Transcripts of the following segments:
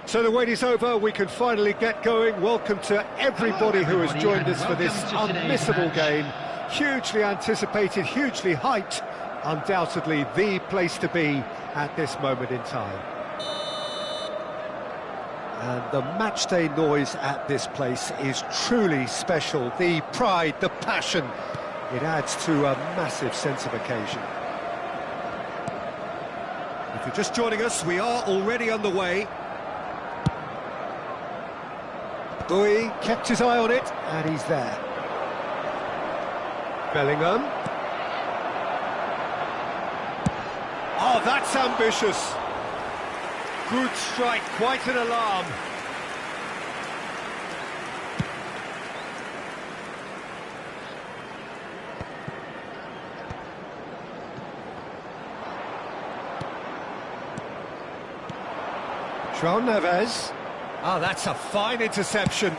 So the wait is over, we can finally get going. Welcome to everybody who has joined us for this unmissable game. Hugely anticipated, hugely hyped, undoubtedly the place to be at this moment in time. And the matchday noise at this place is truly special. The pride, the passion, it adds to a massive sense of occasion. If you're just joining us, we are already underway. Bowie kept his eye on it, and he's there. Bellingham. Oh, that's ambitious. Good strike, quite an alarm. João Neves. Ah, that's a fine interception.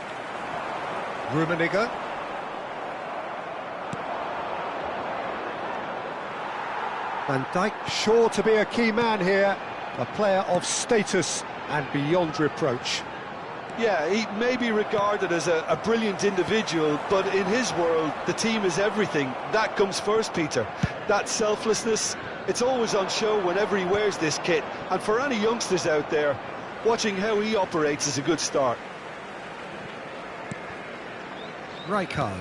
Rummenigge. Van Dijk sure to be a key man here, a player of status and beyond reproach. Yeah, he may be regarded as a brilliant individual, but in his world, the team is everything. That comes first, Peter. That selflessness, it's always on show whenever he wears this kit. And for any youngsters out there, watching how he operates is a good start. Rijkaard.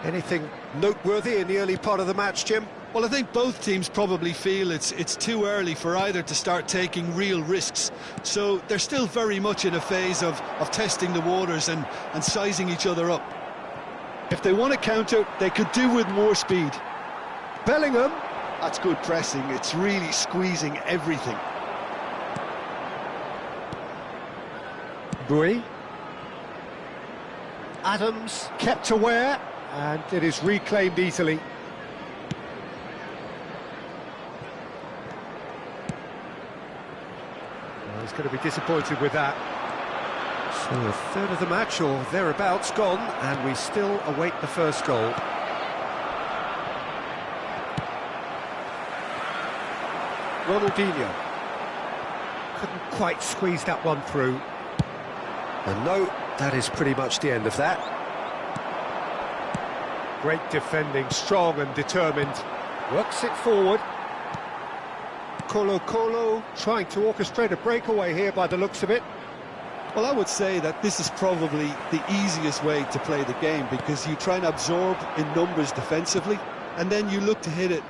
Anything noteworthy in the early part of the match, Jim? Well, I think both teams probably feel it's too early for either to start taking real risks. So they're still very much in a phase of testing the waters and sizing each other up. If they want to counter, they could do with more speed. Bellingham. That's good pressing. It's really squeezing everything. Bowie. Adams kept aware, and it is reclaimed easily. Well, he's going to be disappointed with that. So a third of the match, or thereabouts, gone, and we still await the first goal. Ronaldinho. Couldn't quite squeeze that one through. And no, that is pretty much the end of that. Great defending, strong and determined. Works it forward. Colo trying to orchestrate a breakaway here by the looks of it. Well, I would say that this is probably the easiest way to play the game, because you try and absorb in numbers defensively, and then you look to hit it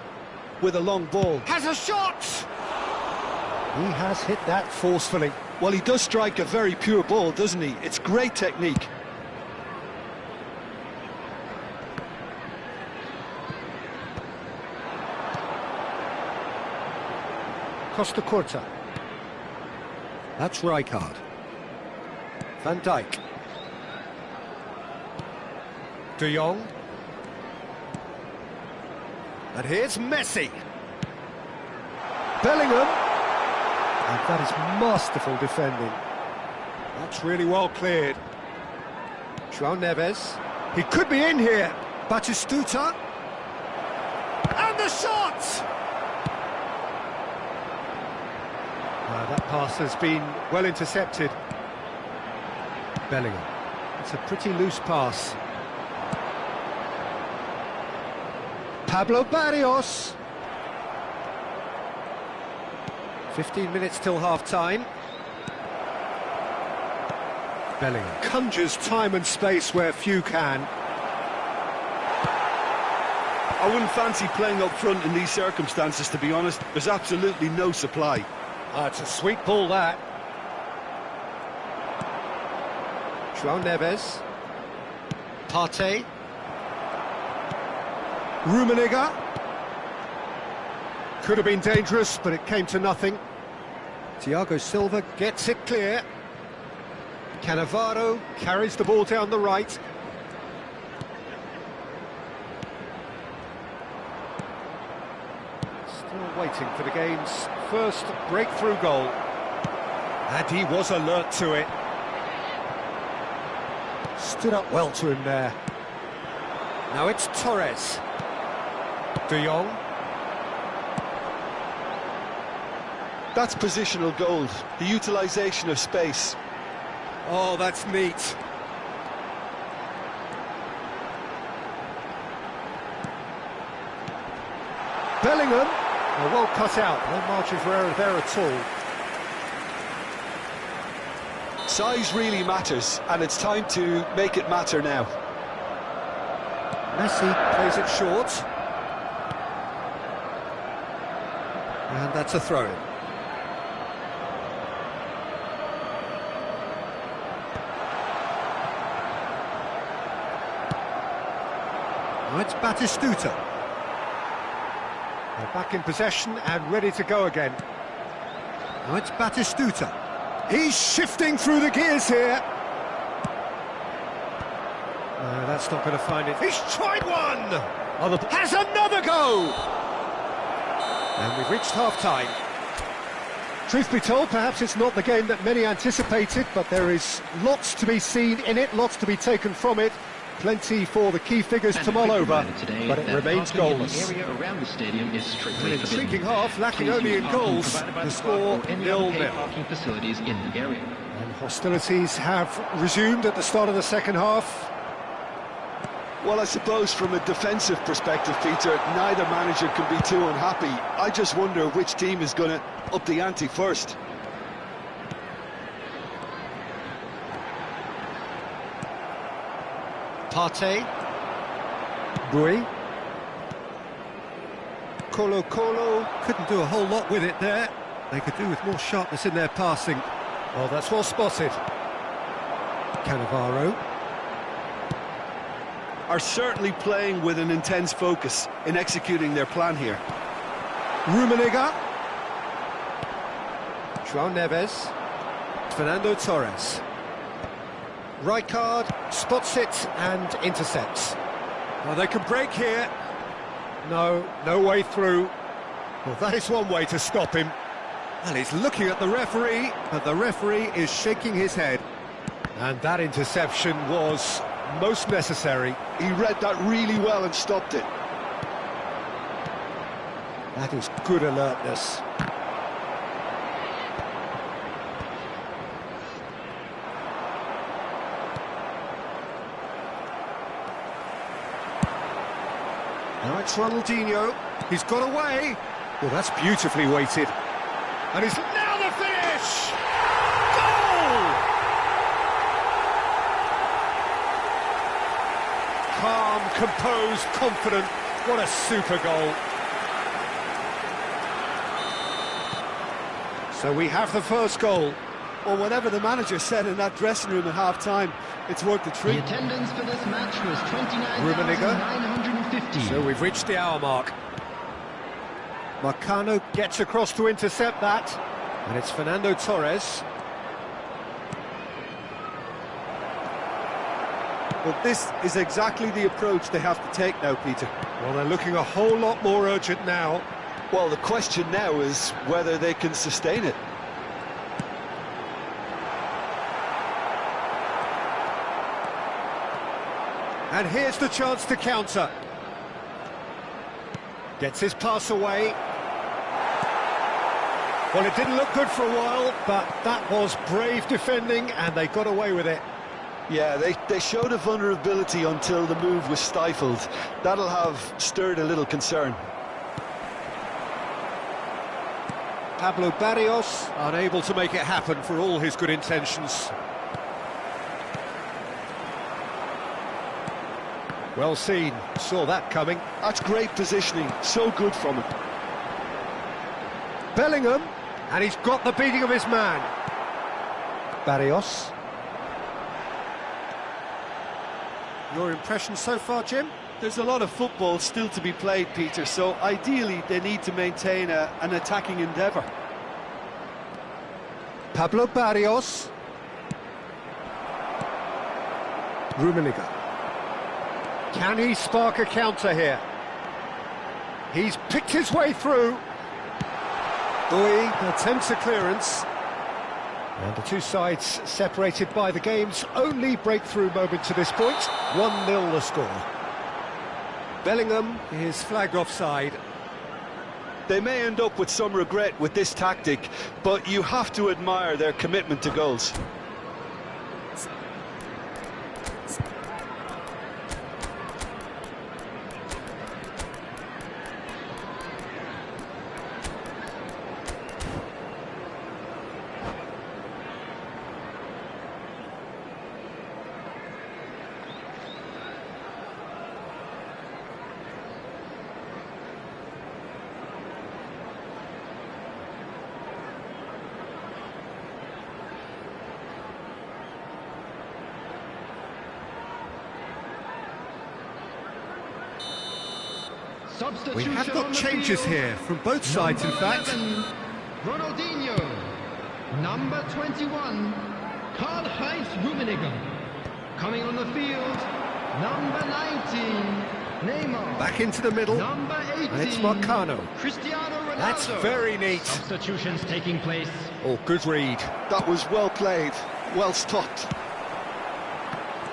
with a long ball. Has a shot! He has hit that forcefully. Well, he does strike a very pure ball, doesn't he? It's great technique. Costa Curta. That's Rijkaard. Van Dijk. De Jong. And here's Messi. Bellingham. And that is masterful defending. That's really well cleared. João Neves. He could be in here. Batistuta. And the shot! That pass has been well intercepted. Bellingham. It's a pretty loose pass. Pablo Barrios. 15 minutes till half-time. Bellingham conjures time and space where few can. I wouldn't fancy playing up front in these circumstances, to be honest. There's absolutely no supply. It's a sweet ball, that. João Neves. Partey. Rummenigge. Could have been dangerous, but it came to nothing. Thiago Silva gets it clear. Cannavaro carries the ball down the right. Still waiting for the game's first breakthrough goal. And he was alert to it. Stood up well to him there. Now it's Torres. De Jong. That's positional gold, the utilisation of space. Oh, that's neat. Bellingham. Oh, well cut out. No margin for error there at all. Size really matters, and it's time to make it matter now. Messi plays it short. And that's a throw-in. Now it's Batistuta. They're back in possession and ready to go again. Now it's Batistuta. He's shifting through the gears here. No, that's not going to find it. He's tried one! Has another go! And we've reached half-time. Truth be told, perhaps it's not the game that many anticipated, but there is lots to be seen in it, lots to be taken from it. Plenty for the key figures to mull over, but it remains goalless. An intriguing half, lacking only in goals, the score 0-0. And hostilities have resumed at the start of the second half. Well, I suppose from a defensive perspective, Peter, neither manager can be too unhappy. I just wonder which team is going to up the ante first. Partey. Bui. Colo couldn't do a whole lot with it there. They could do with more sharpness in their passing. Oh, that's well spotted. Cannavaro. Are certainly playing with an intense focus in executing their plan here. Rummenigge. João Neves. Fernando Torres. Rijkaard spots it and intercepts. Well, they can break here. No way through. Well, that is one way to stop him. And he's looking at the referee, but the referee is shaking his head. And that interception was most necessary. He read that really well and stopped it. That is good alertness. Now it's Ronaldinho. He's got away. Well, that's beautifully weighted. And it's now the finish! Goal! Calm, composed, confident. What a super goal. So we have the first goal. Well, whatever the manager said in that dressing room at half-time, it's worth the treat. The attendance for this match was 29,950. So we've reached the hour mark. Marcano gets across to intercept that. And it's Fernando Torres. Well, this is exactly the approach they have to take now, Peter. Well, they're looking a whole lot more urgent now. Well, the question now is whether they can sustain it. And here's the chance to counter. Gets his pass away. Well, it didn't look good for a while, but that was brave defending, and they got away with it. Yeah, they showed a vulnerability until the move was stifled. That'll have stirred a little concern. Pablo Barrios unable to make it happen for all his good intentions. Well seen, saw that coming. That's great positioning, so good from him. Bellingham, and he's got the beating of his man. Barrios. Your impression so far, Jim? There's a lot of football still to be played, Peter, so ideally they need to maintain an attacking endeavour. Pablo Barrios. Rummenigge. Can he spark a counter here? He's picked his way through. Doi attempts a clearance. And the two sides separated by the game's only breakthrough moment to this point. 1-0 the score. Bellingham is flagged offside. They may end up with some regret with this tactic, but you have to admire their commitment to goals. We have got changes here from both sides, in fact. 11, Ronaldinho. Number 21, Karl-Heinz Rummenigge. Coming on the field, number 19, Neymar. Back into the middle, Number 18, and it's Marcano. Cristiano Ronaldo. That's very neat. Substitutions taking place. Oh, good read. That was well played, well stopped.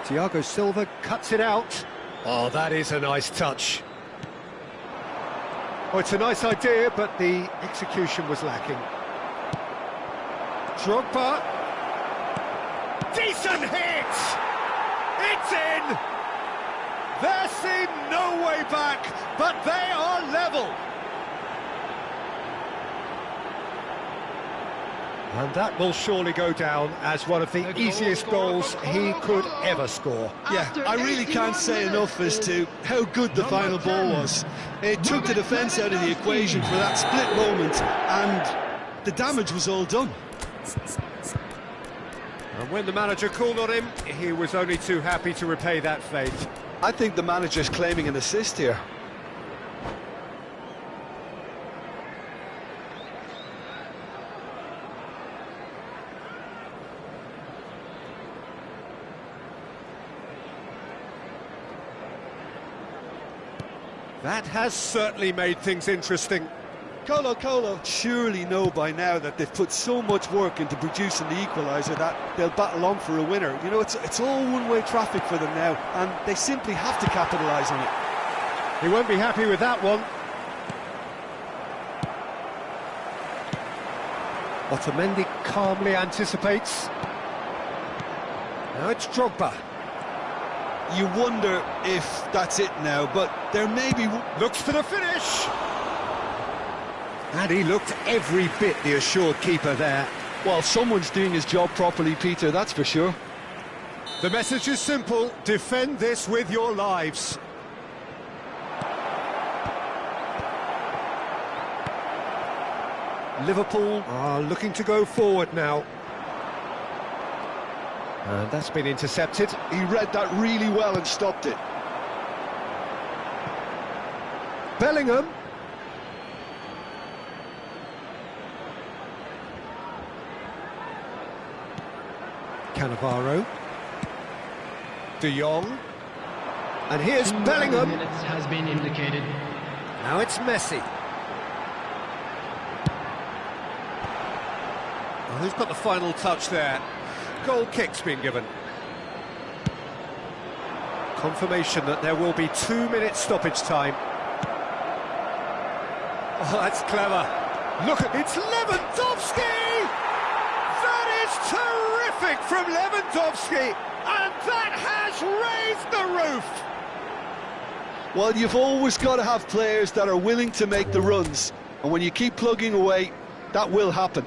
Thiago Silva cuts it out. Oh, that is a nice touch. Oh, it's a nice idea, but the execution was lacking. Drogba. Decent hit! It's in! There seemed no way back, but they are level. And that will surely go down as one of the easiest goals he could ever score. Yeah, I really can't say enough as to how good the final ball was. It took the defence out of the equation for that split moment, and the damage was all done. And when the manager called on him, he was only too happy to repay that faith. I think the manager's claiming an assist here. That has certainly made things interesting. Colo surely know by now that they've put so much work into producing the equaliser that they'll battle on for a winner. You know, it's all one-way traffic for them now, and they simply have to capitalise on it. He won't be happy with that one. Otamendi calmly anticipates. Now it's Drogba. You wonder if that's it now, but there may be... Looks for the finish! And he looked every bit the assured keeper there. Well, someone's doing his job properly, Peter, that's for sure. The message is simple: defend this with your lives. Liverpool are looking to go forward now. And that's been intercepted. He read that really well and stopped it. Bellingham. Cannavaro. De Jong. And here's Bellingham. Minutes has been indicated. Now it's Messi. Oh, who's got the final touch there? Goal kick's been given. Confirmation that there will be 2 minutes stoppage time. Oh, that's clever. Look at it's Lewandowski! That is terrific from Lewandowski, and that has raised the roof. Well, you've always got to have players that are willing to make the runs, and when you keep plugging away, that will happen.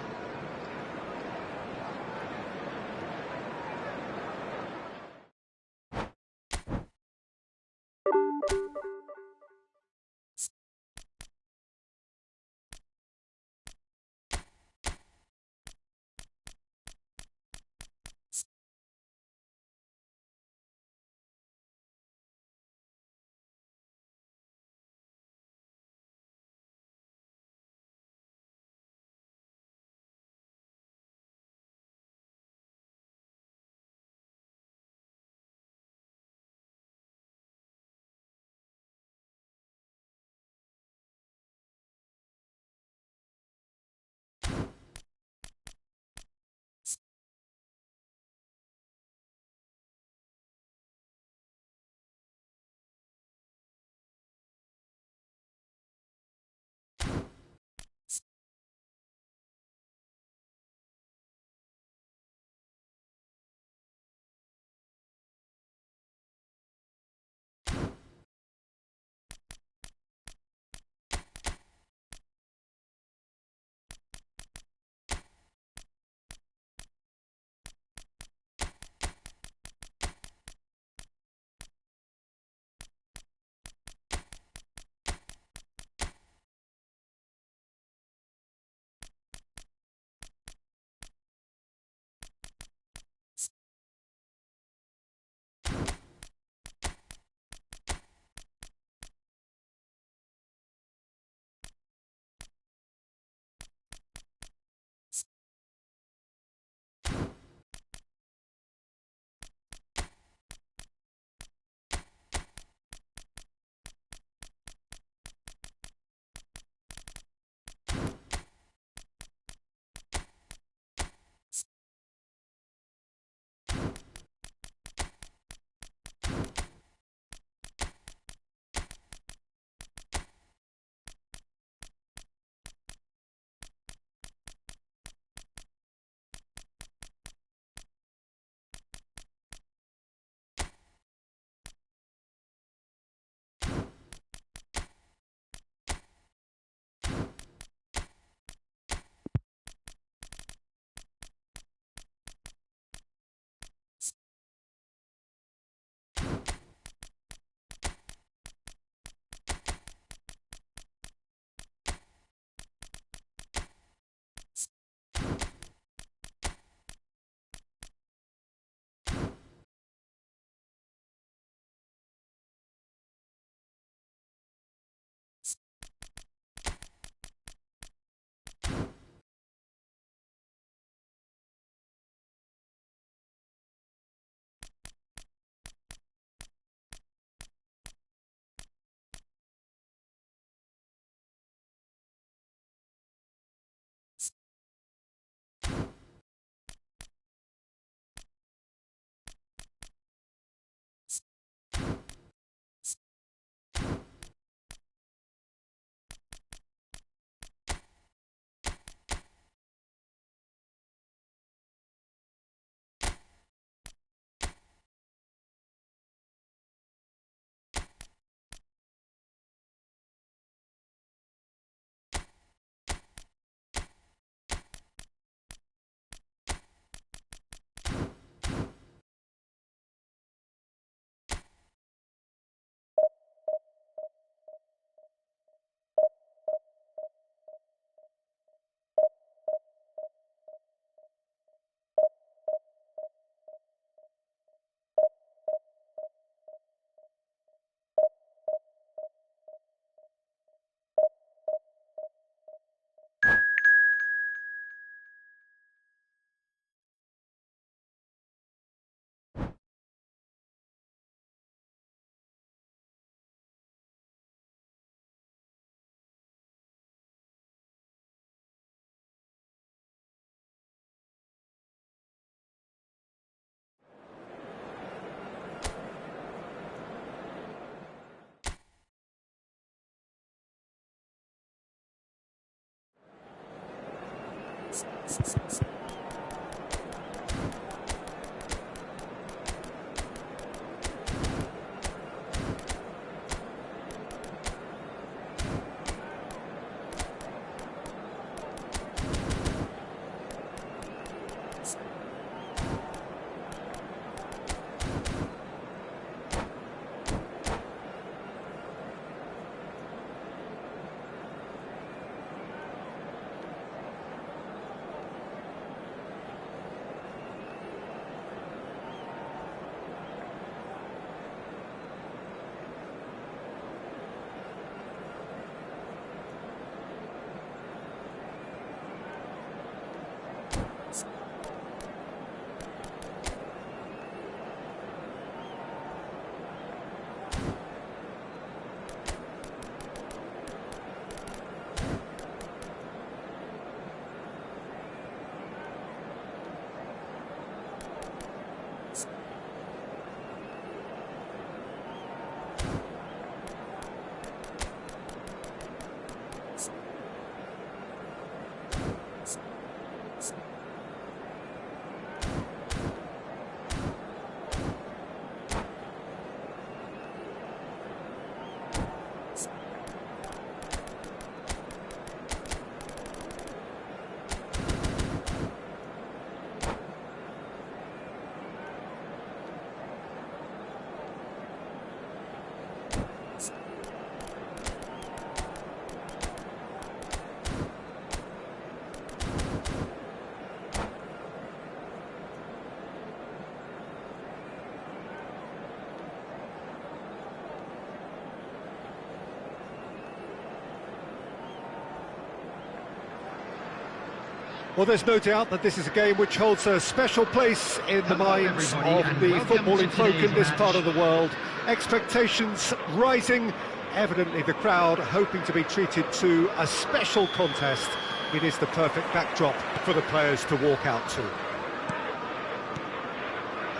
Well, there's no doubt that this is a game which holds a special place in the minds of the footballing folk in this part of the world. Expectations rising, evidently the crowd hoping to be treated to a special contest. It is the perfect backdrop for the players to walk out to.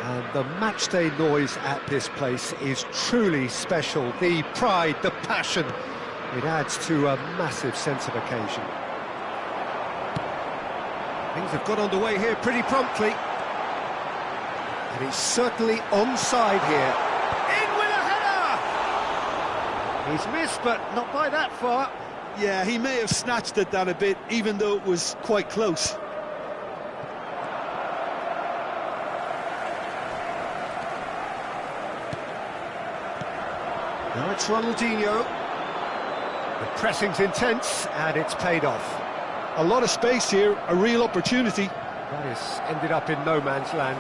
And the matchday noise at this place is truly special. The pride, the passion, it adds to a massive sense of occasion. Things have got underway here pretty promptly. And he's certainly onside here. In with a header! He's missed, but not by that far. Yeah, he may have snatched at that a bit, even though it was quite close. Now it's Ronaldinho. The pressing's intense, and it's paid off. A lot of space here, a real opportunity. That has ended up in no man's land.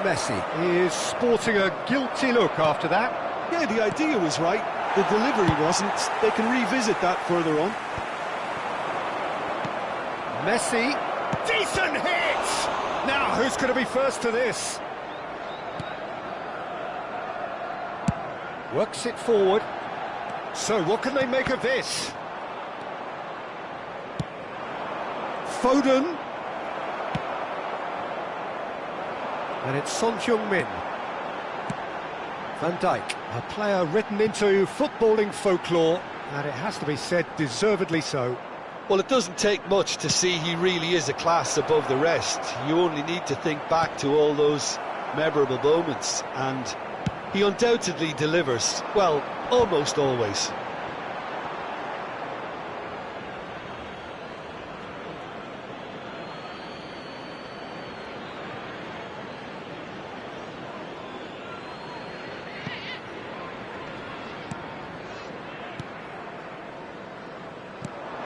Messi is sporting a guilty look after that. Yeah, the idea was right, the delivery wasn't. They can revisit that further on. Messi, decent hit! Now, who's going to be first to this? Works it forward. So, what can they make of this? Foden. And it's Son Heung-min. Van Dijk, a player written into footballing folklore, and it has to be said, deservedly so. Well, it doesn't take much to see he really is a class above the rest. You only need to think back to all those memorable moments, and he undoubtedly delivers, well, almost always.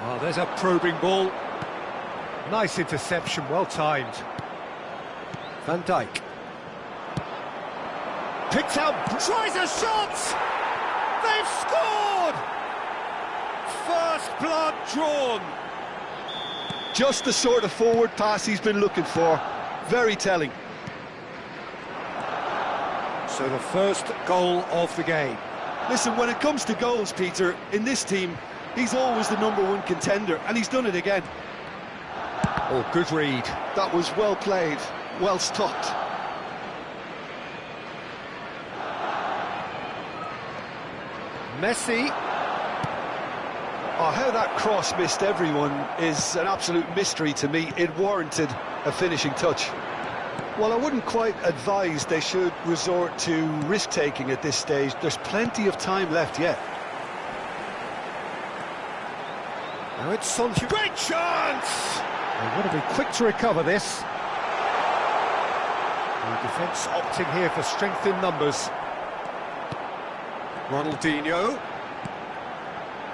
Oh, there's a probing ball. Nice interception, well timed. Van Dijk. Picks out, tries a shot! They've scored! First blood drawn. Just the sort of forward pass he's been looking for. Very telling. So the first goal of the game. Listen, when it comes to goals, Peter, in this team, he's always the #1 contender, and he's done it again. Oh, good read. That was well played, well stopped. Messi. Oh, how that cross missed everyone is an absolute mystery to me. It warranted a finishing touch. Well, I wouldn't quite advise they should resort to risk-taking at this stage. There's plenty of time left yet. Now it's Son Heung. Great chance! They want to be quick to recover this. The defence opting here for strength in numbers. Ronaldinho.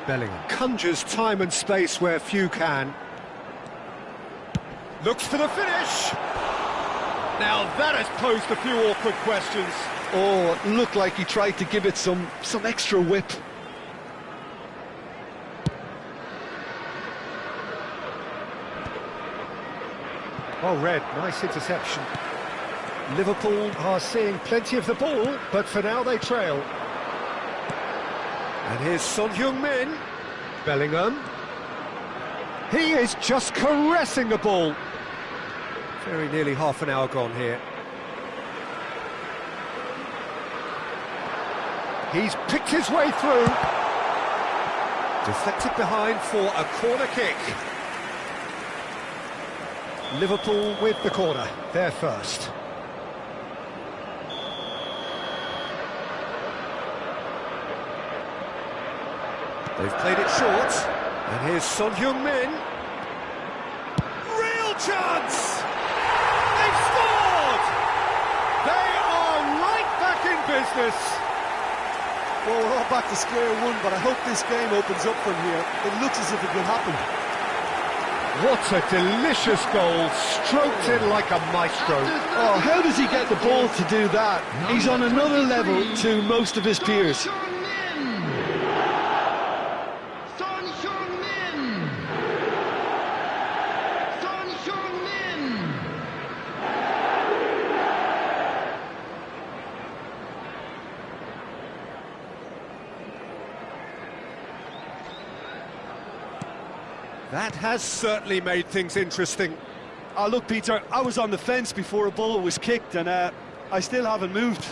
Bellingham conjures time and space where few can. Looks for the finish. Now that has posed a few awkward questions. Oh, it looked like he tried to give it some extra whip. Oh, Red, nice interception. Liverpool are seeing plenty of the ball, but for now they trail. And here's Son Heung-min. Bellingham. He is just caressing the ball. Very nearly half an hour gone here. He's picked his way through. Deflected behind for a corner kick. Liverpool with the corner, they're first. They've played it short, and here's Son Heung-min. Real chance! They've scored! They are right back in business. Well, we're all back to square one, but I hope this game opens up from here. It looks as if it will happen. What a delicious goal, stroked in like a maestro. Oh, how does he get the ball to do that? He's on another level to most of his peers. Son Heung-min! Son Heung-min! That has certainly made things interesting. Oh, look, Peter, I was on the fence before a ball was kicked, and I still haven't moved.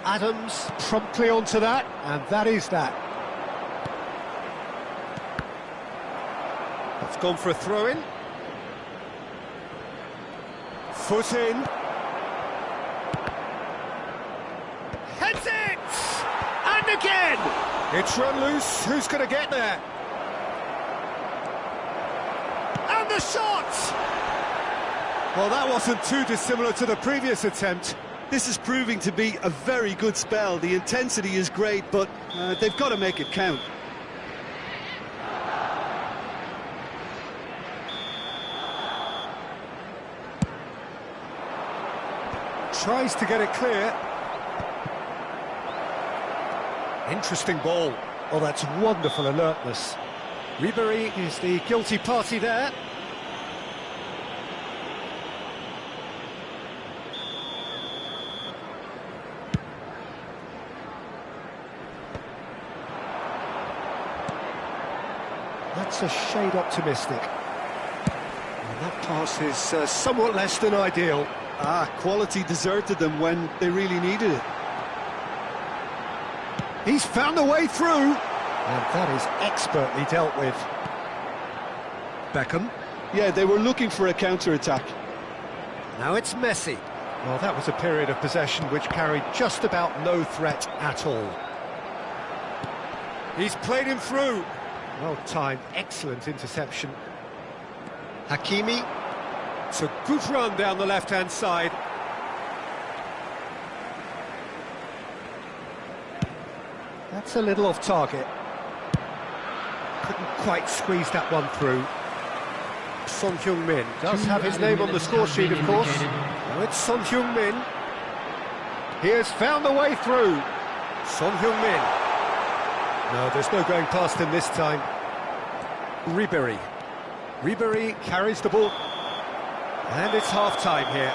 Adams promptly onto that, and that is that. That's gone for a throw-in. Foot in. Heads it! And again! It's run loose, who's going to get there? And the shot! Well, that wasn't too dissimilar to the previous attempt. This is proving to be a very good spell. The intensity is great, but they've got to make it count. Tries to get it clear. Interesting ball. Oh, that's wonderful alertness. Ribéry is the guilty party there. That's a shade optimistic. And that pass is somewhat less than ideal. Quality deserted them when they really needed it. He's found a way through, and that is expertly dealt with. Beckham. Yeah, they were looking for a counter-attack. Now it's Messi. Well, that was a period of possession which carried just about no threat at all. He's played him through. Well timed, excellent interception. Hakimi. It's a good run down the left-hand side. That's a little off target. Couldn't quite squeeze that one through. Son Heung-min does have his name on the score sheet, of course. Now it's Son Heung-min. He has found the way through. Son Heung-min. No, there's no going past him this time. Ribéry. Ribéry carries the ball. And it's half-time here.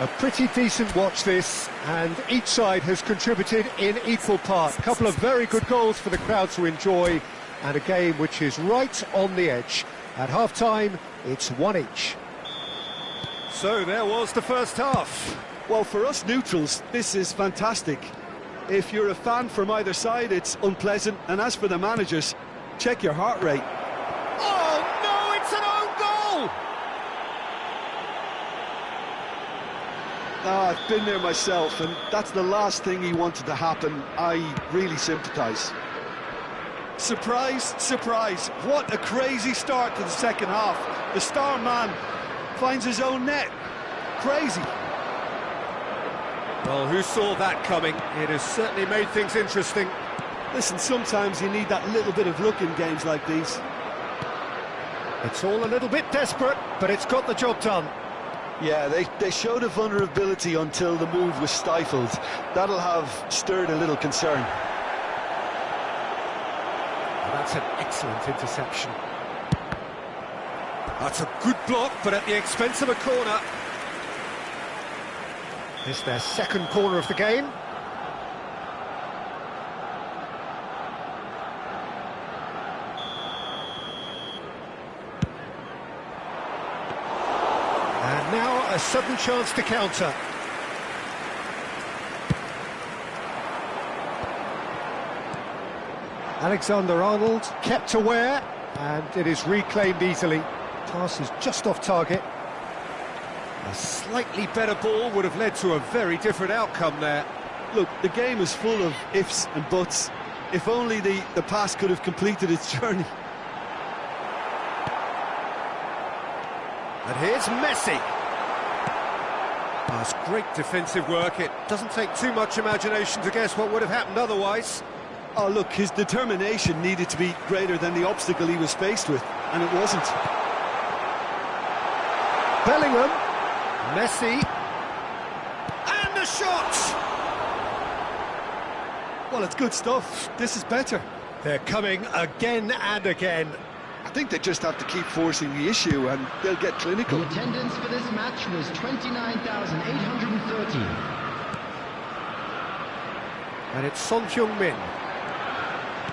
A pretty decent watch this, and each side has contributed in equal part. A couple of very good goals for the crowd to enjoy, and a game which is right on the edge. At half-time, it's one each. So there was the first half. Well, for us neutrals, this is fantastic. If you're a fan from either side, it's unpleasant. And as for the managers, check your heart rate. Oh, no, it's an own goal! I've been there myself, and that's the last thing he wanted to happen. I really sympathise. Surprise, surprise. What a crazy start to the second half. The star man finds his own net. Crazy. Well, who saw that coming? It has certainly made things interesting. Listen, sometimes you need that little bit of luck in games like these. It's all a little bit desperate, but it's got the job done. Yeah, they showed a vulnerability until the move was stifled. That'll have stirred a little concern. That's an excellent interception. That's a good block, but at the expense of a corner. It's their second corner of the game. And now a sudden chance to counter. Alexander-Arnold kept aware, and it is reclaimed easily. Pass is just off target. A slightly better ball would have led to a very different outcome there. Look, the game is full of ifs and buts. If only the pass could have completed its journey. And here's Messi. That's great defensive work. It doesn't take too much imagination to guess what would have happened otherwise. Oh, look, his determination needed to be greater than the obstacle he was faced with, and it wasn't. Bellingham, Messi, and the shot! Well, it's good stuff. This is better. They're coming again and again. I think they just have to keep forcing the issue and they'll get clinical. The attendance for this match was 29,830. And it's Son Heung-min.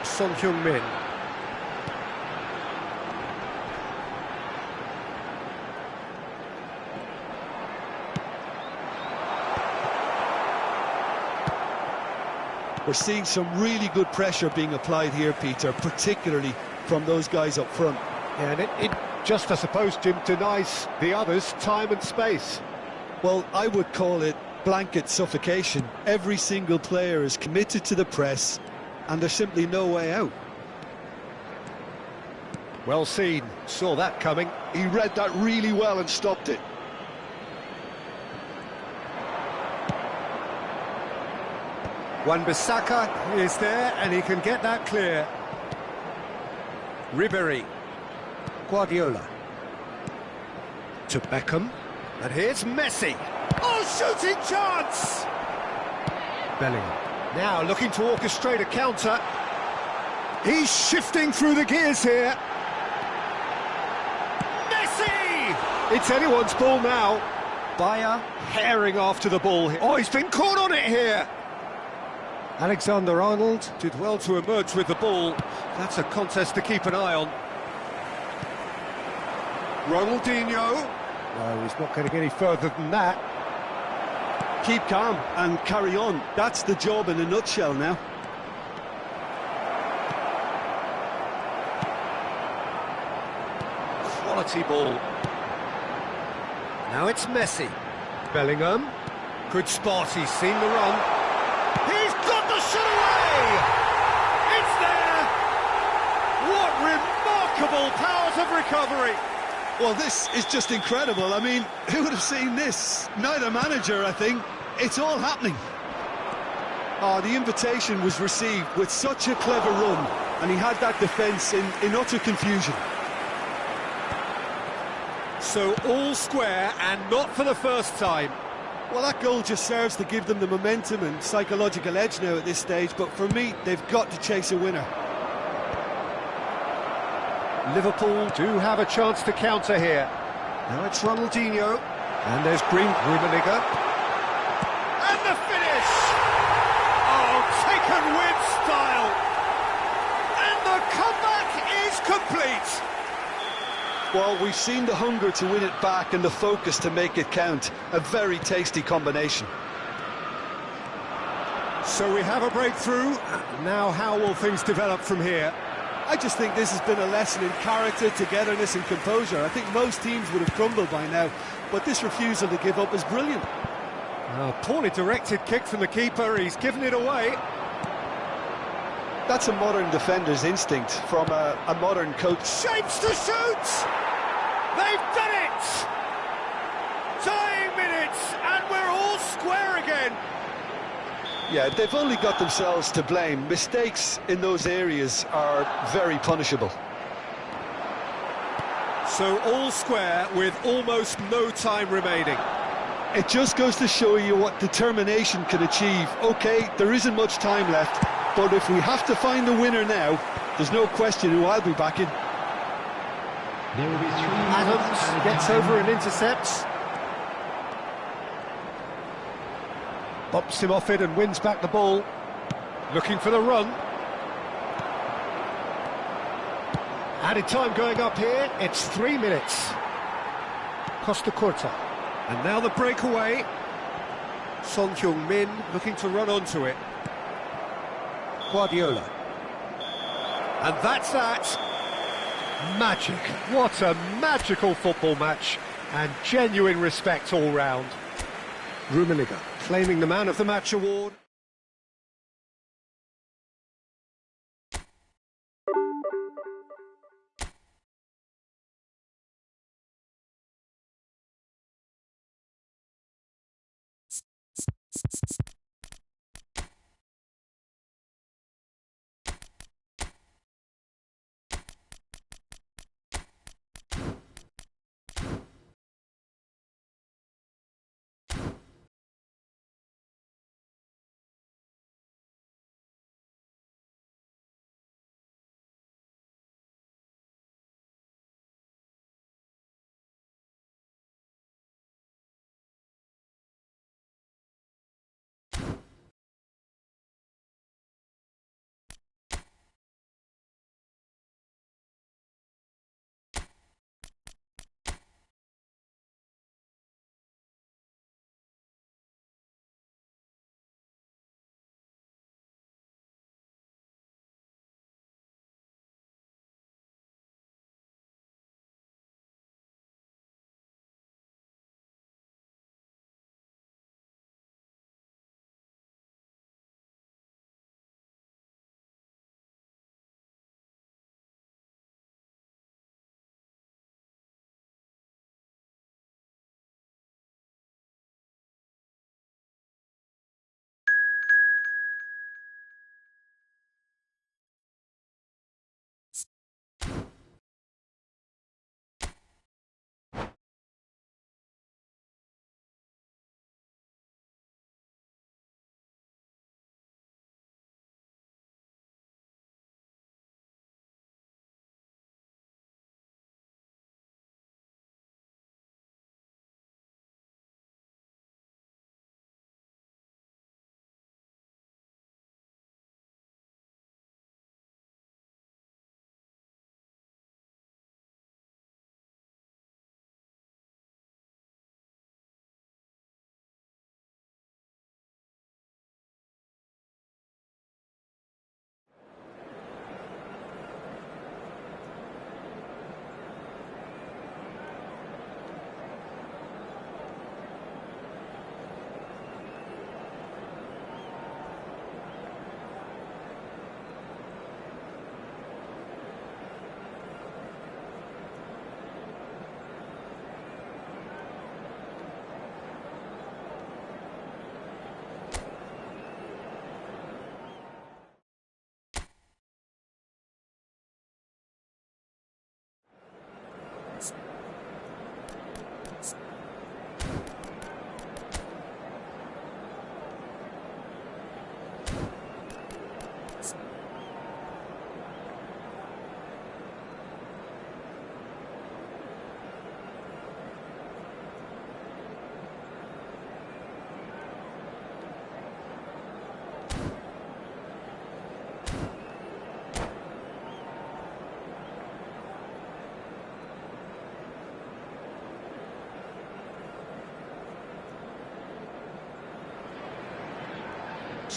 Son Heung-min. We're seeing some really good pressure being applied here, Peter, particularly from those guys up front. Yeah, and it just, I suppose, Jim, denies the others time and space. Well, I would call it blanket suffocation. Every single player is committed to the press, and there's simply no way out. Well seen, saw that coming. He read that really well and stopped it. Wan-Bissaka is there, and he can get that clear. Ribéry. Guardiola. To Beckham. And here's Messi. Oh, shooting chance! Bellingham. Now looking to orchestrate a counter. He's shifting through the gears here. Messi! It's anyone's ball now. Bayer herring after the ball here. Oh, he's been caught on it here. Alexander-Arnold did well to emerge with the ball. That's a contest to keep an eye on. Ronaldinho. No, he's not going to get any further than that. Keep calm and carry on. That's the job in a nutshell now. Quality ball. Now it's Messi. Bellingham. Good spot, he's seen the run. He's got the shot away! It's there! What remarkable powers of recovery! Well, this is just incredible. I mean, who would have seen this? Neither manager, I think. It's all happening. Oh, the invitation was received with such a clever run, and he had that defence in utter confusion. So all square, and not for the first time. Well, that goal just serves to give them the momentum and psychological edge now at this stage, but for me, they've got to chase a winner. Liverpool do have a chance to counter here. Now it's Ronaldinho. And there's Rummenigge. And the finish! Oh, taken with style! And the comeback is complete! Well, we've seen the hunger to win it back and the focus to make it count. A very tasty combination. So we have a breakthrough. Now how will things develop from here? I just think this has been a lesson in character, togetherness and composure. I think most teams would have crumbled by now, but this refusal to give up is brilliant. Poorly directed kick from the keeper, he's given it away. That's a modern defender's instinct from a modern coach. Shapes to shoot! They've done it! Tying minutes, and we're all square again. Yeah, they've only got themselves to blame. Mistakes in those areas are very punishable. So all square with almost no time remaining. It just goes to show you what determination can achieve. OK, there isn't much time left, but if we have to find the winner now, there's no question who I'll be backing. There will be 3 Adams gets over and intercepts. Bumps him off it and wins back the ball. Looking for the run. Added time going up here. It's 3 minutes. Costa Curta. And now the breakaway. Son Heung-min looking to run onto it. Guardiola. And that's that. Magic. What a magical football match. And genuine respect all round. Rummenigge claiming the Man of the Match award.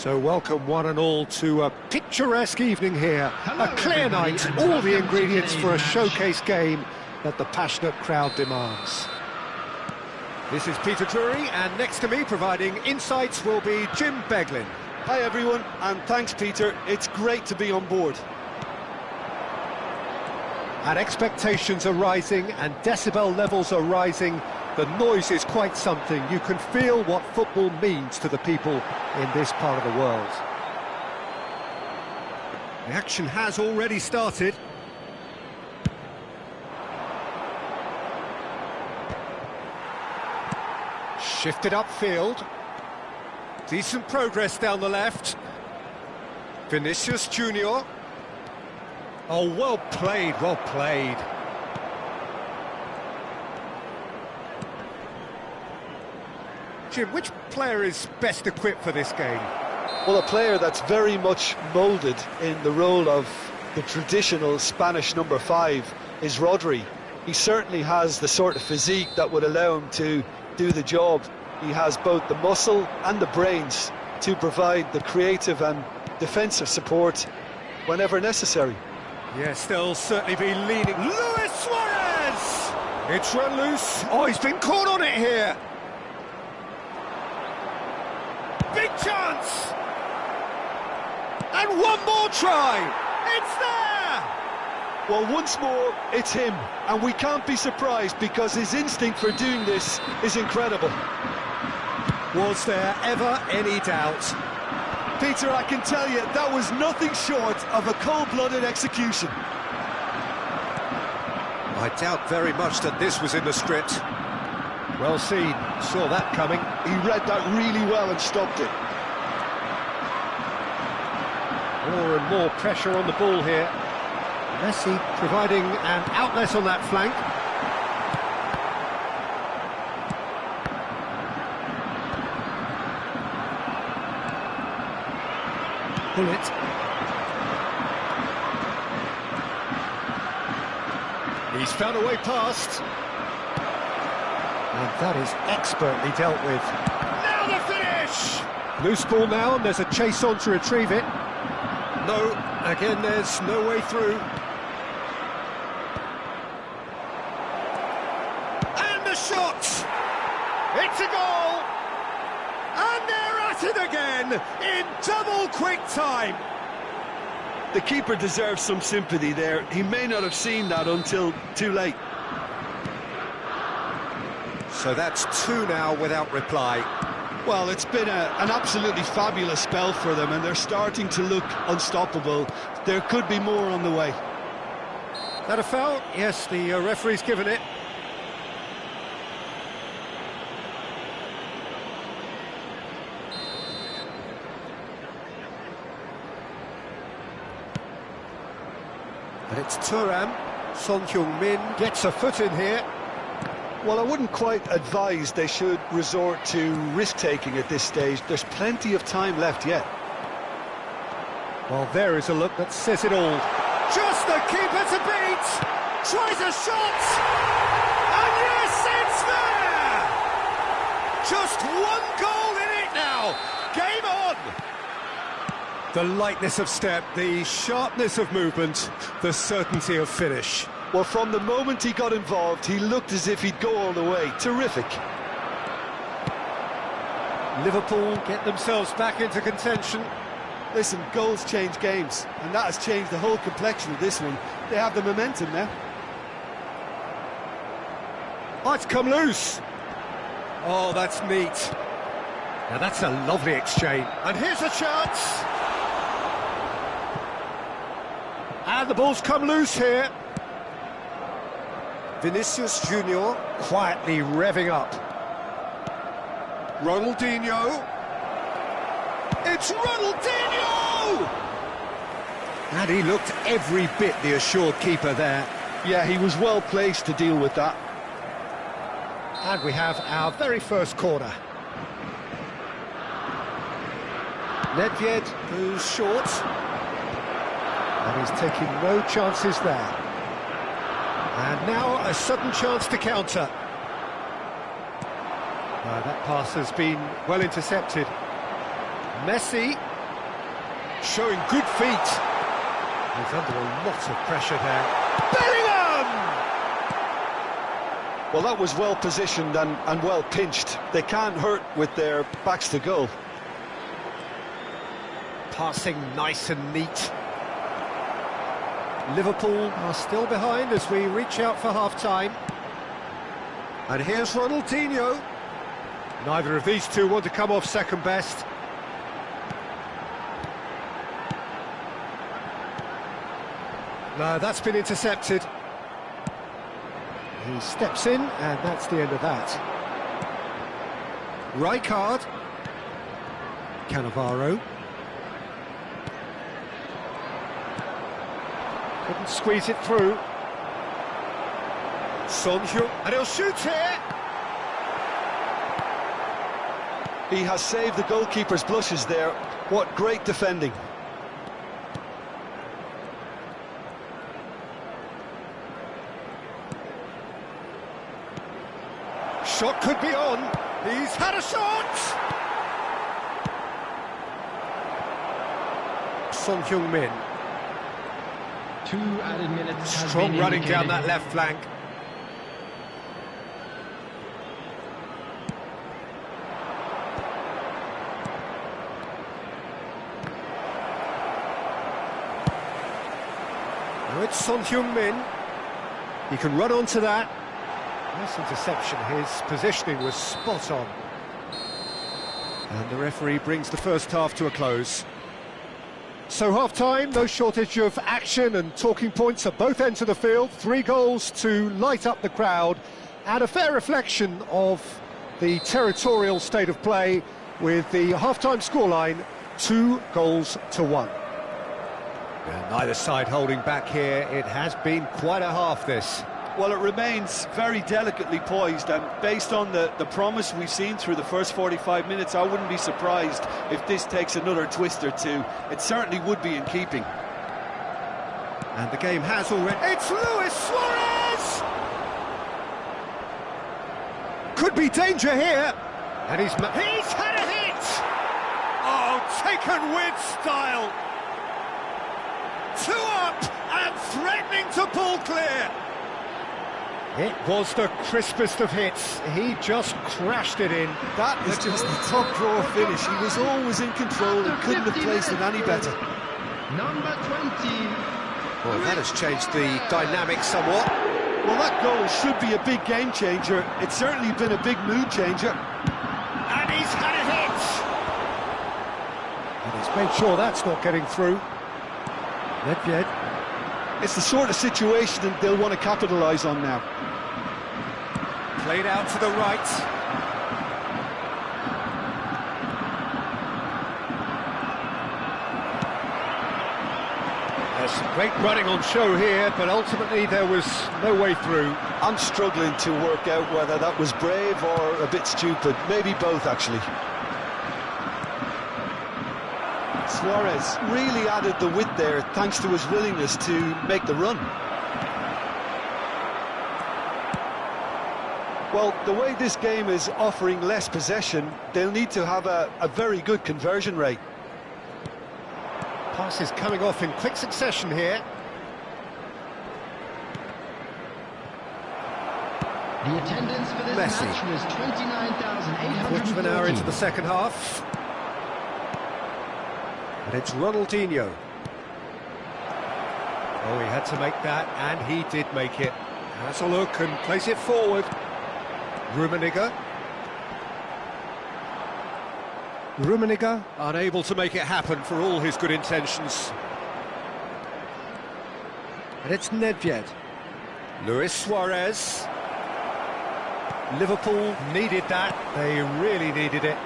So welcome one and all to a picturesque evening here. Hello, A clear everybody, night, and all welcome the to ingredients for a today's showcase game that the passionate crowd demands. This is Peter Drury, and next to me providing insights will be Jim Beglin. Hi everyone, and thanks Peter, it's great to be on board. And expectations are rising and decibel levels are rising. The noise is quite something. You can feel what football means to the people in this part of the world. The action has already started. Shifted upfield. Decent progress down the left. Vinicius Junior. Oh, well played, well played. Jim, which player is best equipped for this game? Well, a player that's very much moulded in the role of the traditional Spanish number 5 is Rodri. He certainly has the sort of physique that would allow him to do the job. He has both the muscle and the brains to provide the creative and defensive support whenever necessary. Yes, they'll certainly be leaning. Luis Suarez! It's run loose. Oh, he's been caught on it here. Big chance! And one more try! It's there! Well, once more, it's him, and we can't be surprised because his instinct for doing this is incredible. Was there ever any doubt? Peter, I can tell you, that was nothing short of a cold-blooded execution. I doubt very much that this was in the script. Well seen, saw that coming. He read that really well and stopped it. More and more pressure on the ball here. Messi providing an outlet on that flank. Bullet. He's found a way past. And that is expertly dealt with. Now the finish! Loose ball now, and there's a chase on to retrieve it. No, again there's no way through. And the shot! It's a goal! And they're at it again, in double quick time! The keeper deserves some sympathy there. He may not have seen that until too late. So that's two now without reply. Well, it's been an absolutely fabulous spell for them, and they're starting to look unstoppable. There could be more on the way. That a foul? Yes, the referee's given it. And it's Thuram. Son Heung-min gets a foot in here. Well, I wouldn't quite advise they should resort to risk-taking at this stage. There's plenty of time left yet. Well, there is a look that says it all. Just the keeper to beat! Tries a shot! And yes, it's there! Just one goal in it now! Game on! The lightness of step, the sharpness of movement, the certainty of finish. Well, from the moment he got involved, he looked as if he'd go all the way. Terrific. Liverpool get themselves back into contention. Listen, goals change games, and that has changed the whole complexion of this one. They have the momentum now. Oh, it's come loose. Oh, that's neat. Now that's a lovely exchange. And here's a chance. And the ball's come loose here. Vinicius Junior quietly revving up. Ronaldinho. It's Ronaldinho! And he looked every bit the assured keeper there. Yeah, he was well placed to deal with that. And we have our very first corner. Nedved goes short. And he's taking no chances there. And now a sudden chance to counter. That pass has been well intercepted. Messi showing good feet. He's under a lot of pressure there. Bellingham! Well, that was well positioned and well pinched. They can't hurt with their backs to goal. Passing nice and neat. Liverpool are still behind as we reach out for half-time. And here's Ronaldinho. Neither of these two want to come off second best. No, that's been intercepted. He steps in, and that's the end of that. Rijkaard. Cannavaro. Couldn't squeeze it through. Son Heung, and he'll shoot here! He has saved the goalkeeper's blushes there. What great defending. Shot could be on. He's had a shot! Son Heung-min. 2 added minutes. Strong running down that left flank. Now it's Son Heung-min. He can run onto that. Nice interception. His positioning was spot on. And the referee brings the first half to a close. So half-time, no shortage of action and talking points at both ends of the field. 3 goals to light up the crowd, and a fair reflection of the territorial state of play with the half-time scoreline 2-1. And neither side holding back here. It has been quite a half, this. Well, it remains very delicately poised, and based on the promise we've seen through the first 45 minutes, I wouldn't be surprised if this takes another twist or two. It certainly would be in keeping. And the game has already... It's Luis Suarez! Could be danger here. And he's had a hit! Oh, taken with style. 2 up and threatening to pull clear. It was the crispest of hits. He just crashed it in. That is just the top drawer finish. He was always in control and couldn't have placed it any better. Number 20. Well, that has changed the dynamic somewhat. Well, that goal should be a big game changer. It's certainly been a big mood changer. And he's had a hit! And he's made sure that's not getting through. Nedved. It's the sort of situation that they'll want to capitalise on now. Played out to the right. There's some great running on show here, but ultimately there was no way through. I'm struggling to work out whether that was brave or a bit stupid. Maybe both, actually. Suarez really added the width there thanks to his willingness to make the run. Well, the way this game is offering less possession, they'll need to have a very good conversion rate. Passes coming off in quick succession here. The attendance for this Messi. match was 29,840. Quarter of an hour into the second half. And it's Ronaldinho. Oh, he had to make that, and he did make it. Has a look and plays it forward. Rummenigge. Rummenigge unable to make it happen for all his good intentions. And it's Nedved. Luis Suarez. Liverpool needed that. They really needed it.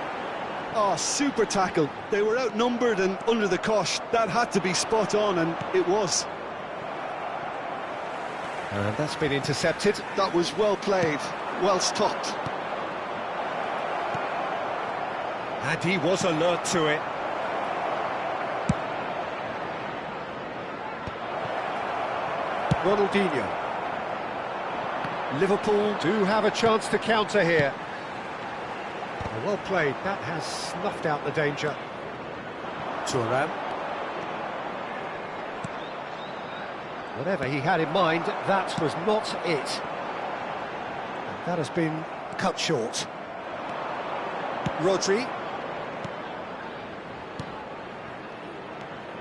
Oh, super tackle. They were outnumbered and under the cosh. That had to be spot on, and it was. And that's been intercepted. That was well played, well stopped. And he was alert to it. Ronaldinho. Liverpool do have a chance to counter here. Well played, that has snuffed out the danger. Thuram. Whatever he had in mind, that was not it. That has been cut short. Rodri.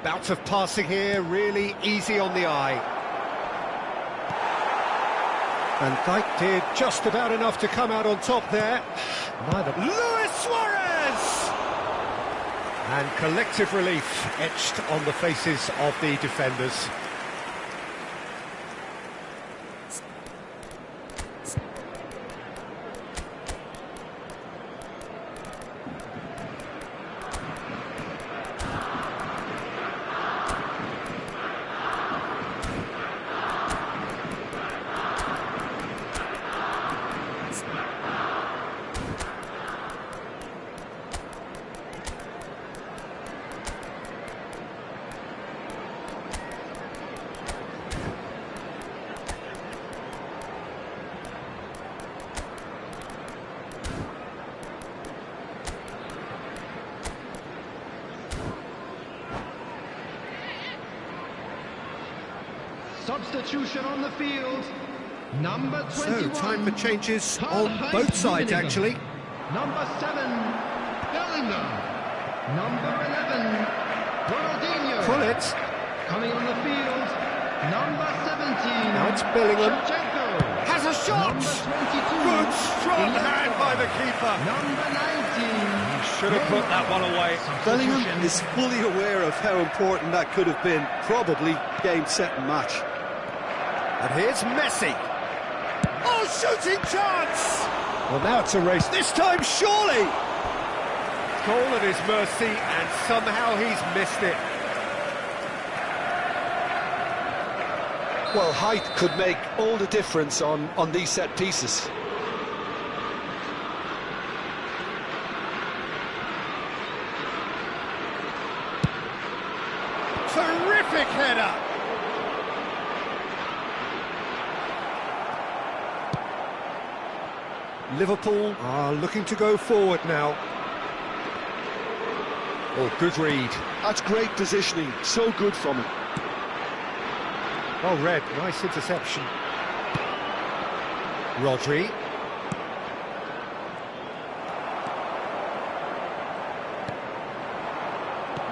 Bout of passing here, really easy on the eye. Van Dijk did just about enough to come out on top there. Neither. Luis Suarez! And collective relief etched on the faces of the defenders. Substitution on the field. Number 21. So, time for changes on both sides, actually. Number 7, Bellingham. Number 11, Ronaldinho. Pull it. Coming on the field, number 17. Now it's Bellingham. Shevchenko. Has a shot! Number 22. Good, strong hand by the keeper. Number 19. Should have put that one away. Bellingham is fully aware of how important that could have been. Probably game, set and match. And here's Messi. Oh, shooting chance! Well, now it's a race. This time, surely! Goal at his mercy, and somehow he's missed it. Well, height could make all the difference on these set pieces. Terrific header! Liverpool are looking to go forward now. Oh, good read. That's great positioning, so good from him. Well read, nice interception. Rodri.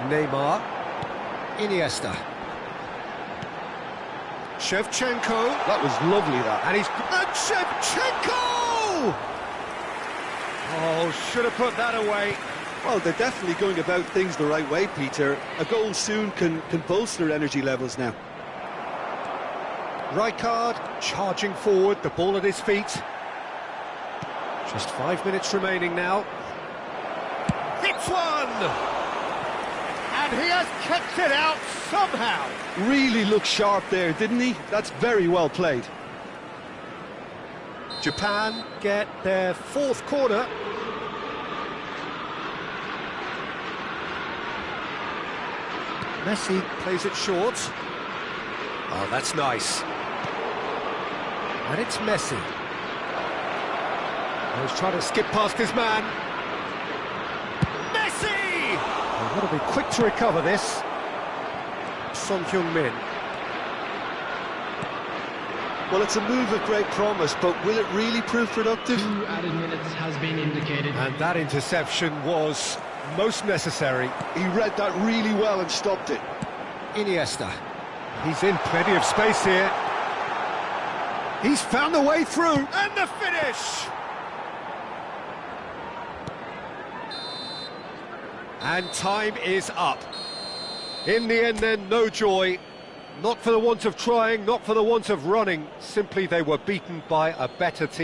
Neymar. Iniesta. Shevchenko. That was lovely, that. And Shevchenko! Oh, should have put that away. Well, they're definitely going about things the right way, Peter. A goal soon can bolster energy levels now. Rijkaard charging forward, the ball at his feet. Just 5 minutes remaining now. Hits one! And he has kept it out somehow. Really looked sharp there, didn't he? That's very well played. Japan get their fourth corner. Messi plays it short. Oh, that's nice. And it's Messi. He's trying to skip past his man. Messi! They've got to be quick to recover this. Son Heung-min. Well, it's a move of great promise, but will it really prove productive? 2 added minutes has been indicated. And that interception was most necessary. He read that really well and stopped it. Iniesta. He's in plenty of space here. He's found the way through. And the finish! And time is up. In the end then, no joy. Not for the want of trying, not for the want of running. Simply they were beaten by a better team.